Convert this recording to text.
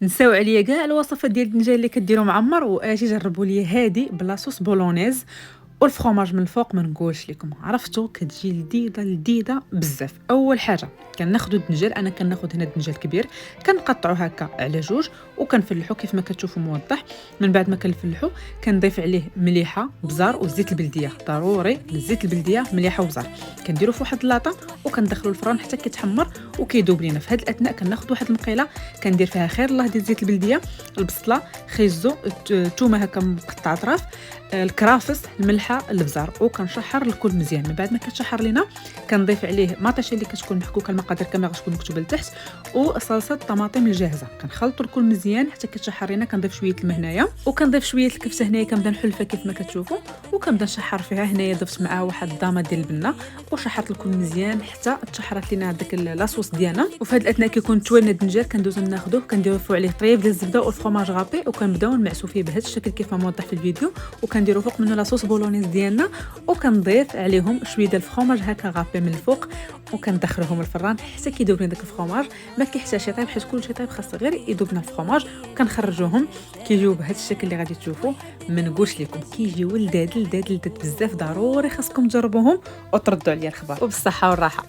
نساو عليا كاع الوصفات ديال الدنجال اللي كديروا معمر، واجي جربوا لي هادي بلا صوص بولونيز والفرomاج من الفوق. ما نقولش لكم، عرفتوا كتجي لذيذه لذيذه بزاف. اول حاجه كناخذوا الدنجال، انا كناخذ هنا الدنجال كبير، كنقطعوه هكا على جوج وكنفلحو كيف ما كتشوفوا موضح. من بعد ما كنفلحو كنضيف عليه مليحه بزار وزيت البلديه، ضروري الزيت البلديه مليحه وبزار. كنديروا في واحد اللاطه وكندخلوا الفران حتى كيتحمر وكيذوب لينا. في هذه الاثناء كناخذ واحد المقيله كندير فيها خير الله ديال زيت البلديه، البصله، خيزو، الثومه هكا مقطع اطراف، الكرافس، الملحه، البزار، وكنشحر الكل مزيان. من بعد ما كتشحر لينا كنضيف عليه مطيشه اللي كتكون محكوكه، المقادير كما غتكون مكتوبه لتحت، وصلصه الطماطم الجاهزه. كنخلطوا الكل مزيان حتى كتشحر لينا. كنضيف شويه الماء هنايا وكنضيف شويه الكبسه هنايا، كنبدا نحلفها كيف ما كتشوفوا وكنبدا نشحر فيها. هنايا ضفت معاه واحد الضامه ديال البنه وشحرت الكل مزيان حتى تشحرت لينا هذاك لاصوص ديالنا. وفي هذه الاثناء كيكون توالنا الدنجال كندوزو ناخذوه كنديروا فوق عليه طريف ديال الزبده والفرomاج غابي وكنبداو نمعسو فيه بهذا الشكل كيف ما موضح في الفيديو، وكنديروا فوق منه لاصوص بولونيز ديالنا وكنضيف عليهم شويه ديال الفرomاج هكا غابي من الفوق وكندخلهم الفران حتى كيذوب لنا داك الفرomاج. ما كيحتاجش يطيب حيت كلشي طيب، خاص غير يذوب لنا الفرomاج. وكنخرجوهم كيجيو بهذا الشكل اللي غادي تشوفوا. ما نقولش لكم كيجيو لذاذ لذاذ لذاذ بزاف، ضروري خاصكم تجربوهم وتردوا عليا الخبر. وبالصحه والراحه.